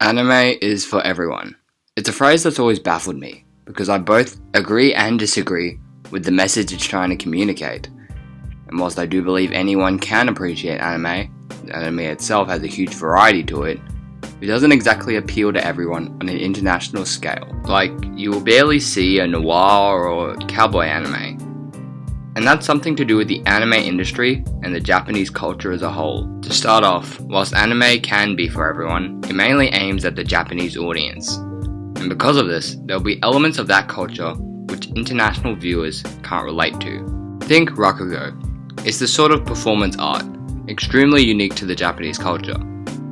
Anime is for everyone. It's a phrase that's always baffled me, because I both agree and disagree with the message it's trying to communicate. And whilst I do believe anyone can appreciate anime itself has a huge variety to it, it doesn't exactly appeal to everyone on an international scale. Like, you will barely see a noir or cowboy anime. And that's something to do with the anime industry and the Japanese culture as a whole. To start off, whilst anime can be for everyone, it mainly aims at the Japanese audience. And because of this, there will be elements of that culture which international viewers can't relate to. Think Rakugo. It's the sort of performance art, extremely unique to the Japanese culture.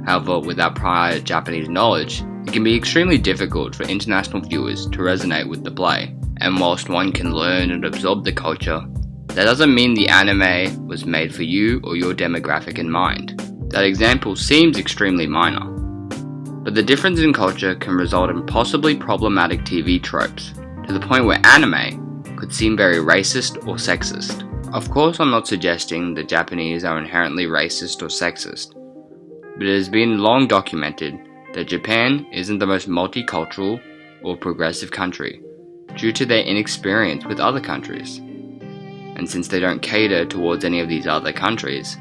However, without prior Japanese knowledge, it can be extremely difficult for international viewers to resonate with the play. And whilst one can learn and absorb the culture, that doesn't mean the anime was made for you or your demographic in mind. That example seems extremely minor. But the difference in culture can result in possibly problematic TV tropes, to the point where anime could seem very racist or sexist. Of course, I'm not suggesting the Japanese are inherently racist or sexist, but it has been long documented that Japan isn't the most multicultural or progressive country due to their inexperience with other countries. And since they don't cater towards any of these other countries,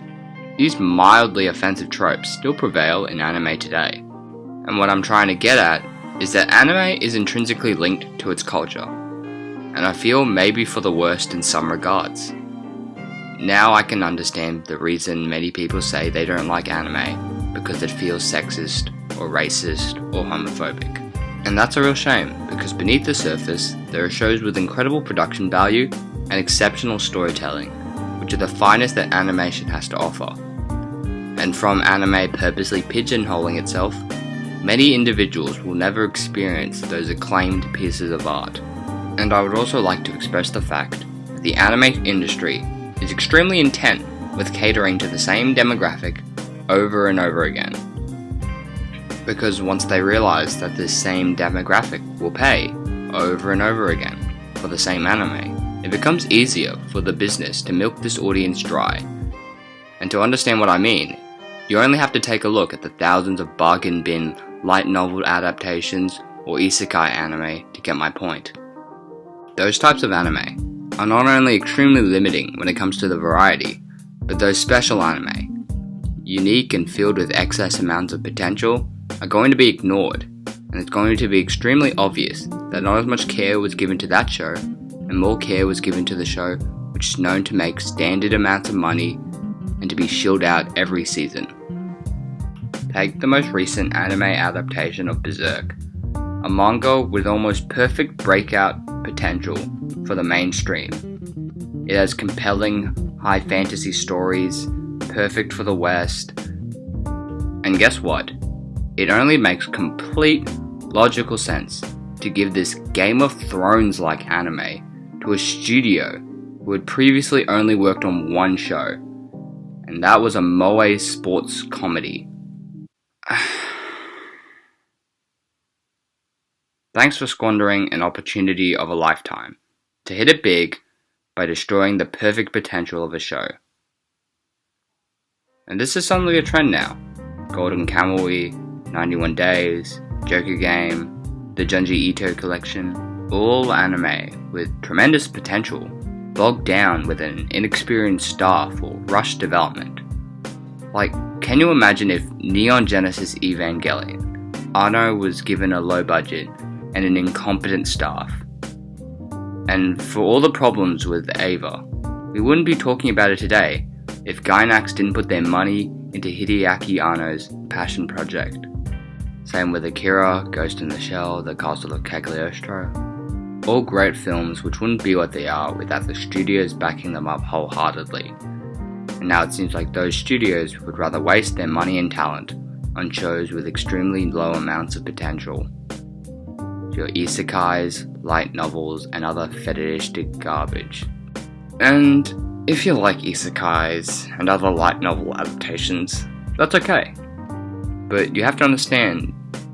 these mildly offensive tropes still prevail in anime today. And what I'm trying to get at is that anime is intrinsically linked to its culture, and I feel maybe for the worst in some regards. Now I can understand the reason many people say they don't like anime because it feels sexist or racist or homophobic. And that's a real shame, because beneath the surface there are shows with incredible production value and exceptional storytelling, which are the finest that animation has to offer. And from anime purposely pigeonholing itself, many individuals will never experience those acclaimed pieces of art. And I would also like to express the fact that the anime industry is extremely intent with catering to the same demographic over and over again. Because once they realize that this same demographic will pay over and over again for the same anime, it becomes easier for the business to milk this audience dry. And to understand what I mean, you only have to take a look at the thousands of bargain bin light novel adaptations or isekai anime to get my point. Those types of anime are not only extremely limiting when it comes to the variety, but those special anime, unique and filled with excess amounts of potential, are going to be ignored, and it's going to be extremely obvious that not as much care was given to that show, and more care was given to the show which is known to make standard amounts of money and to be shilled out every season. Take the most recent anime adaptation of Berserk, a manga with almost perfect breakout potential for the mainstream. It has compelling, high fantasy stories, perfect for the West, and guess what? It only makes complete logical sense to give this Game of Thrones-like anime to a studio who had previously only worked on one show, and that was a moe sports comedy. Thanks for squandering an opportunity of a lifetime to hit it big by destroying the perfect potential of a show. And this is suddenly a trend now. Golden Kamuy, 91 Days, Joker Game, the Junji Ito collection, all anime with tremendous potential, bogged down with an inexperienced staff or rushed development. Like, can you imagine if Neon Genesis Evangelion, Anno was given a low budget and an incompetent staff? And for all the problems with Eva, we wouldn't be talking about it today if Gainax didn't put their money into Hideaki Anno's passion project. Same with Akira, Ghost in the Shell, The Castle of Cagliostro. All great films which wouldn't be what they are without the studios backing them up wholeheartedly. And now it seems like those studios would rather waste their money and talent on shows with extremely low amounts of potential. Your isekais, light novels, and other fetishistic garbage. And if you like isekais and other light novel adaptations, that's okay. But you have to understand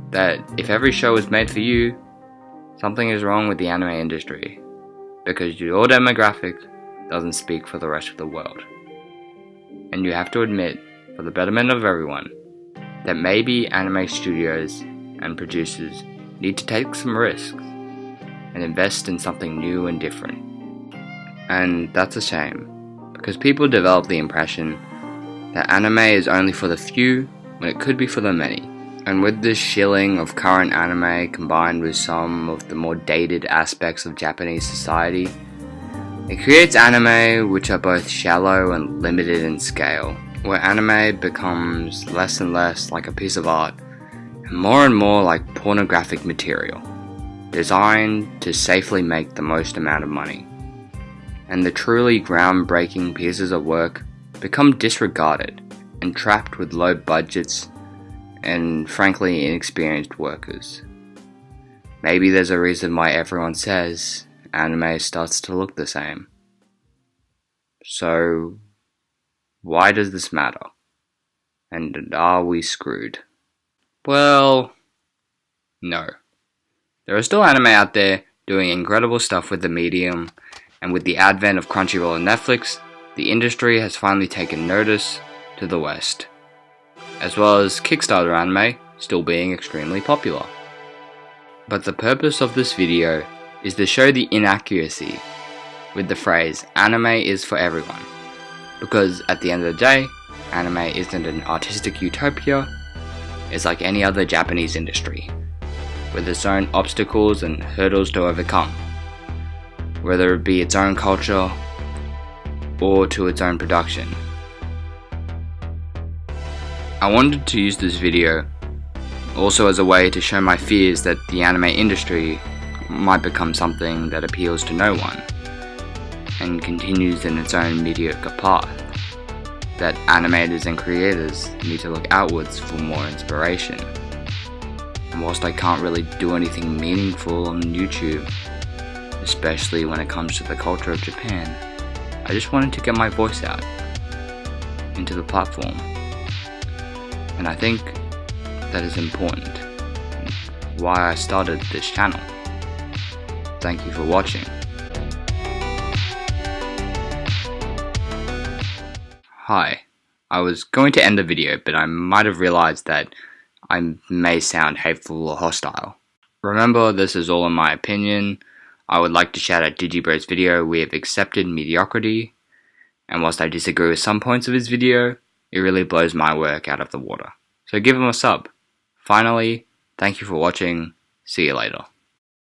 that if every show is made for you, something is wrong with the anime industry, because your demographic doesn't speak for the rest of the world. And you have to admit, for the betterment of everyone, that maybe anime studios and producers need to take some risks and invest in something new and different. And that's a shame, because people develop the impression that anime is only for the few when it could be for the many. And with this shilling of current anime combined with some of the more dated aspects of Japanese society, it creates anime which are both shallow and limited in scale, where anime becomes less and less like a piece of art and more like pornographic material, designed to safely make the most amount of money. And the truly groundbreaking pieces of work become disregarded and trapped with low budgets and frankly inexperienced workers. Maybe there's a reason why everyone says anime starts to look the same. So, why does this matter? And are we screwed? Well, no. There are still anime out there doing incredible stuff with the medium, and with the advent of Crunchyroll and Netflix, the industry has finally taken notice to the West, as well as Kickstarter anime still being extremely popular. But the purpose of this video is to show the inaccuracy with the phrase anime is for everyone, because at the end of the day, anime isn't an artistic utopia. It's like any other Japanese industry, with its own obstacles and hurdles to overcome, whether it be its own culture or to its own production. I wanted to use this video also as a way to show my fears that the anime industry might become something that appeals to no one and continues in its own mediocre path, that animators and creators need to look outwards for more inspiration. And whilst I can't really do anything meaningful on YouTube, especially when it comes to the culture of Japan, I just wanted to get my voice out into the platform. And I think that is important, and why I started this channel. Thank you for watching. Hi, I was going to end the video, but I might have realized that I may sound hateful or hostile. Remember, this is all in my opinion. I would like to shout out Digibro's video, we have accepted mediocrity, and whilst I disagree with some points of his video, it really blows my work out of the water. So give him a sub. Finally, thank you for watching, see you later.